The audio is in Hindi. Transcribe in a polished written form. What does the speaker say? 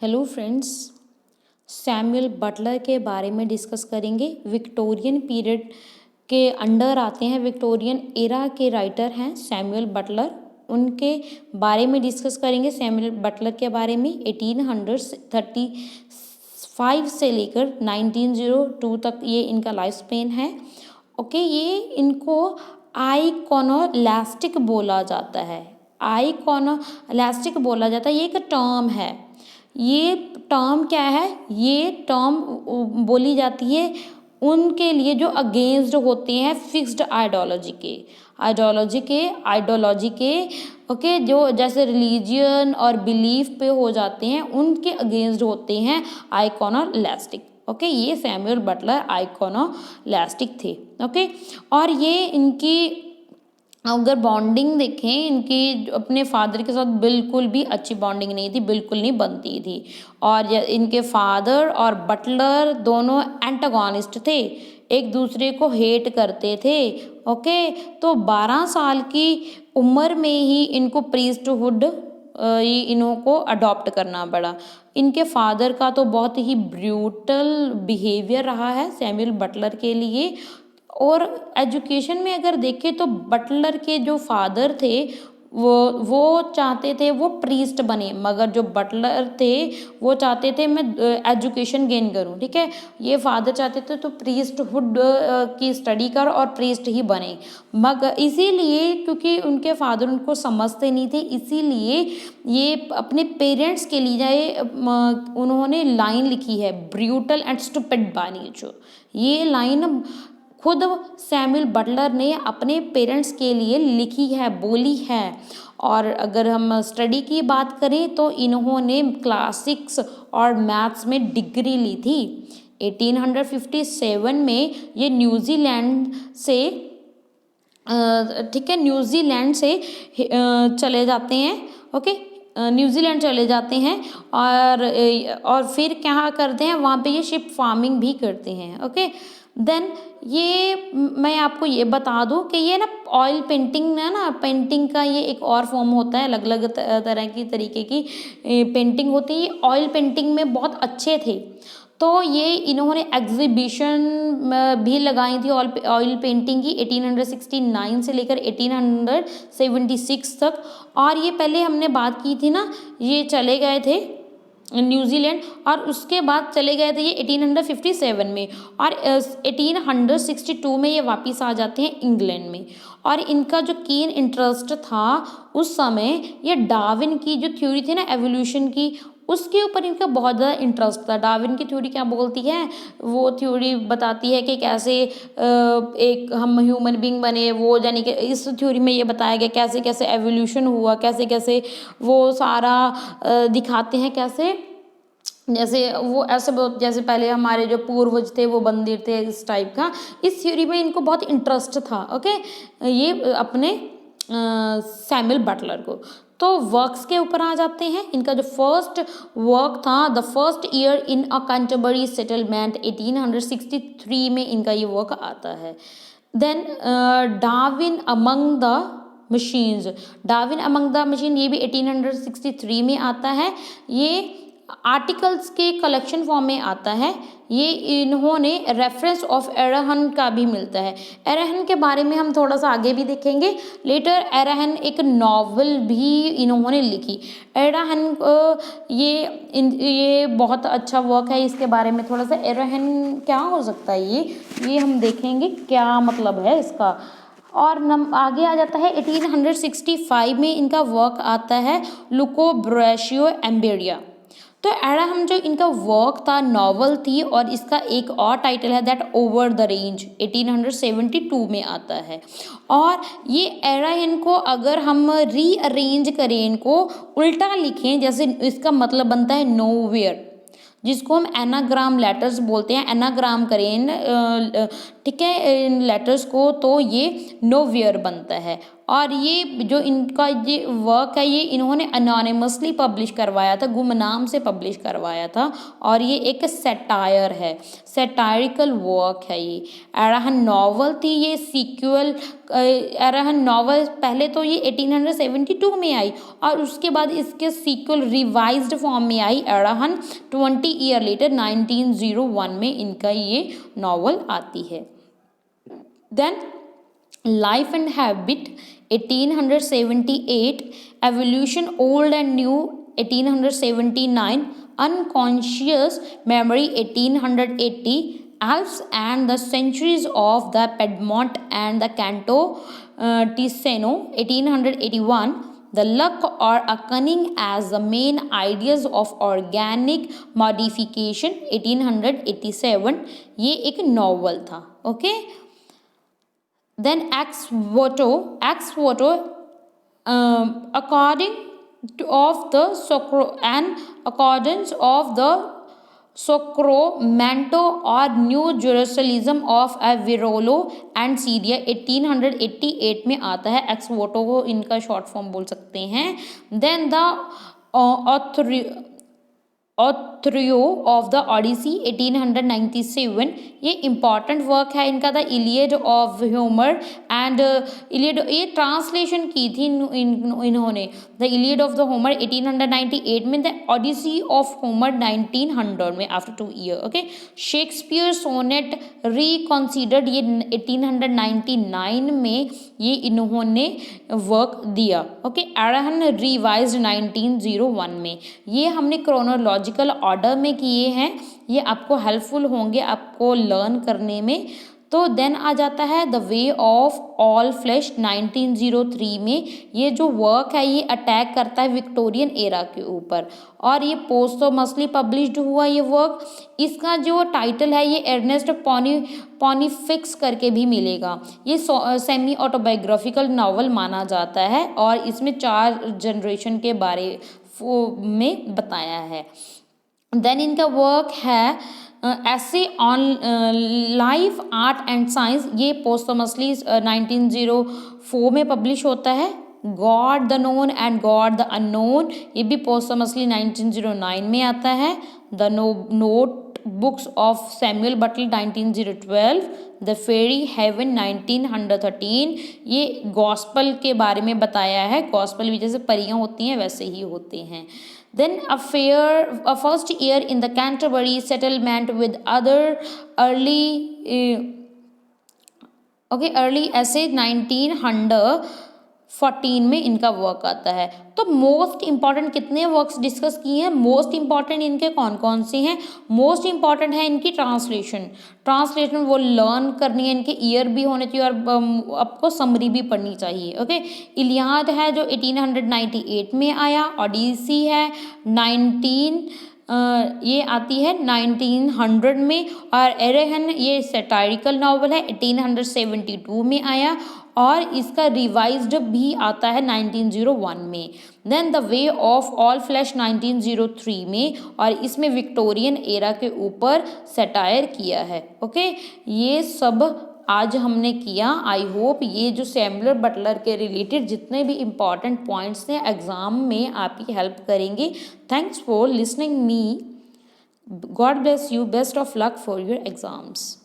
हेलो फ्रेंड्स, सैमुअल बटलर के बारे में डिस्कस करेंगे। विक्टोरियन पीरियड के अंडर आते हैं, विक्टोरियन एरा के राइटर हैं सैमुअल बटलर। उनके बारे में डिस्कस करेंगे। सैमुअल बटलर के बारे में 1835 से लेकर 1902 तक ये इनका लाइफ स्पेन है। ओके, ये इनको आइकॉनोलास्टिक बोला जाता है। आइकॉनोलास्टिक बोला जाता है, ये एक टर्म है। ये टर्म क्या है? ये टर्म बोली जाती है उनके लिए जो अगेंस्ट होते हैं फिक्स्ड आइडियोलॉजी के ओके, जो जैसे रिलीजियन और बिलीफ पे हो जाते हैं, उनके अगेंस्ट होते हैं आइकॉनोलास्टिक। ओके, ये सैमुअल बटलर आइकॉनोलास्टिक थे। ओके, और ये इनकी अगर बॉन्डिंग देखें, इनकी अपने फादर के साथ बिल्कुल भी अच्छी बॉन्डिंग नहीं थी, बिल्कुल नहीं बनती थी। और इनके फादर और बटलर दोनों एंटागोनिस्ट थे, एक दूसरे को हेट करते थे। ओके, तो 12 साल की उम्र में ही इनको प्रीस्टहुड इन्हों को अडॉप्ट करना पड़ा। इनके फादर का तो बहुत ही ब्रूटल बिहेवियर रहा है सैमुअल बटलर के लिए। और एजुकेशन में अगर देखें तो बटलर के जो फादर थे वो चाहते थे वो प्रीस्ट बने, मगर जो बटलर थे वो चाहते थे मैं एजुकेशन गेन करूं। ठीक है, ये फादर चाहते थे तो प्रीस्टहुड की स्टडी कर और प्रीस्ट ही बने, मगर इसीलिए क्योंकि उनके फादर उनको समझते नहीं थे, इसीलिए ये अपने पेरेंट्स के लिए उन्होंने लाइन लिखी है, brutal and stupid by nature. ये लाइन खुद सैमुअल बटलर ने अपने पेरेंट्स के लिए लिखी है, बोली है। और अगर हम स्टडी की बात करें तो इन्होंने क्लासिक्स और मैथ्स में डिग्री ली थी। 1857 में ये न्यूजीलैंड से ठीक है, न्यूजीलैंड से चले जाते हैं। ओके, न्यूजीलैंड चले जाते हैं और फिर क्या करते हैं, वहाँ पे ये शिप फार्मिंग भी करते हैं। ओके, देन ये मैं आपको ये बता दूं कि ये ना ऑयल पेंटिंग है ना, पेंटिंग का ये एक और फॉर्म होता है, अलग अलग तरह की तरीके की पेंटिंग होती है। ये ऑयल पेंटिंग में बहुत अच्छे थे, तो ये इन्होंने एग्जीबिशन भी लगाई थी ऑयल पेंटिंग की 1869 से लेकर 1876 तक। और ये पहले हमने बात की थी ना, ये चले गए थे न्यूजीलैंड और उसके बाद चले गए थे ये 1857 में, और 1862 में ये वापस आ जाते हैं इंग्लैंड में। और इनका जो कीन इंटरेस्ट था उस समय, ये डार्विन की जो थ्योरी थी ना एवोल्यूशन की, उसके ऊपर इनका बहुत ज़्यादा इंटरेस्ट था। डार्विन की थ्योरी क्या बोलती है? वो थ्योरी बताती है कि कैसे एक हम ह्यूमन बींग बने, वो यानी कि इस थ्योरी में ये बताया गया कैसे कैसे एवोल्यूशन हुआ, कैसे कैसे वो सारा दिखाते हैं, कैसे जैसे वो ऐसे बहुत, जैसे पहले हमारे जो पूर्वज थे वो मंदिर थे, इस टाइप का। इस थ्योरी में इनको बहुत इंटरेस्ट था। ओके, ये अपने सैमुअल बटलर को। तो वर्क्स के ऊपर आ जाते हैं। इनका जो फर्स्ट वर्क था, the first year in a Canterbury settlement, 1863 में इनका ये वर्क आता है। Then Darwin among the machines, Darwin among the machine, ये भी 1863 में आता है। ये आर्टिकल्स के कलेक्शन फॉर्म में आता है। ये इन्होंने रेफरेंस ऑफ एराहन का भी मिलता है। एराहन के बारे में हम थोड़ा सा आगे भी देखेंगे लेटर। एराहन एक नॉवल भी इन्होंने लिखी। एराहन ये बहुत अच्छा वर्क है। इसके बारे में थोड़ा सा, एराहन क्या हो सकता है ये हम देखेंगे क्या मतलब है इसका। और आगे आ जाता है 1865 में इनका वर्क आता है लुकोब्रेशियो एम्बेडिया। तो एराहम जो इनका वर्क था, नॉवल थी, और इसका एक और टाइटल है दैट ओवर द रेंज, 1872 में आता है। और ये एराहम को अगर हम रीअरेंज करें, इनको उल्टा लिखें, जैसे इसका मतलब बनता है नोवेयर, जिसको हम एनाग्राम लेटर्स बोलते हैं। एनाग्राम करें ठीक है इन लेटर्स को, तो ये नोवेयर बनता है। और ये जो इनका ये वर्क है ये इन्होंने अनोनिमसली पब्लिश करवाया था, गुमनाम से पब्लिश करवाया था, और ये एक सेटायर है, सेटायरिकल वर्क है ये। एराहन नॉवल थी ये, सीक्वल एराहन नॉवल पहले तो ये 1872 में आई और उसके बाद इसके सीक्वल रिवाइज्ड फॉर्म में आई एराहन 20 ईयर लेटर 1901 में इनका ये नॉवल आती है। Then life and habit 1878, evolution old and new 1879, unconscious memory 1880, Alps and the centuries of the Piedmont and the Canto Ticino 1881, the luck or a cunning as the main ideas of organic modification 1887, ये एक नॉवल था। ओके देन एक्स वोटो according to of the accordance of the Sacramento or New Jerusalem of Averroes and Syria 1888 में आता है। एक्स वोटो को इनका शॉर्ट फॉर्म बोल सकते हैं। देन द ऑथरियो ऑफ द ओडिसी 1897, ये इम्पॉर्टेंट वर्क है इनका। The Iliad of Homer and Iliad, ये ट्रांसलेशन की थी इन्होंने। The Iliad of the Homer 1898 में, द ओडिसी ऑफ होमर 1900 में, after 2 year. Okay Shakespeare sonnet reconsidered, ये 1899 में ये इन्होंने वर्क दिया। ओके एराहन रिवाइज्ड 1901 में। ये हमने क्रोनोलॉजिकल ऑर्डर में किए हैं, ये आपको हेल्पफुल होंगे आपको लर्न करने में। तो देन आ जाता है the way of all flesh 1903 में। ये जो वर्क है ये अटैक करता है विक्टोरियन एरा के ऊपर और ये पोस्टमसली पब्लिश्ड हुआ ये वर्क। इसका जो टाइटल है ये एर्नेस्ट पॉनिफिक्स करके भी मिलेगा। ये सेमी ऑटोबायोग्राफिकल नॉवल माना जाता है और इसमें 4 जनरेशन के बारे में बताया है। देन इनका वर्क है ऐसे on life art and science, ये पोस्टमसली 1904 में पब्लिश होता है। God the known and God the unknown, ये भी पोस्टमसली 1909 में आता है। The note books of Samuel बटल 1912, द फेरी हेवन 1913, ये गॉस्पल के बारे में बताया है। गॉस्पल भी जैसे परियां होती हैं वैसे ही होते हैं। Then a first year in the Canterbury settlement with other early ऐसे 1914 में इनका वर्क आता है। तो मोस्ट इंपॉर्टेंट कितने वर्क्स डिस्कस किए हैं? मोस्ट इंपॉर्टेंट इनके कौन कौन से हैं? मोस्ट इंपॉर्टेंट है इनकी ट्रांसलेशन वो लर्न करनी है, इनके ईयर भी होने चाहिए और आपको समरी भी पढ़नी चाहिए। ओके इलियाद है जो 1898 में आया। ओडिसी है 19 ये आती है 1900 में और एरेहन ये सैटायरिकल नॉवल है 1872 में आया और इसका रिवाइज्ड भी आता है 1901 में। Then the way of all flesh 1903 में और इसमें विक्टोरियन एरा के ऊपर सैटायर किया है। ओके ये सब आज हमने किया। आई होप ये जो सैमुअल बटलर के रिलेटेड जितने भी इम्पॉर्टेंट पॉइंट्स थे एग्ज़ाम में आपकी हेल्प करेंगे। Thanks for listening me. God bless you. Best of luck for your exams.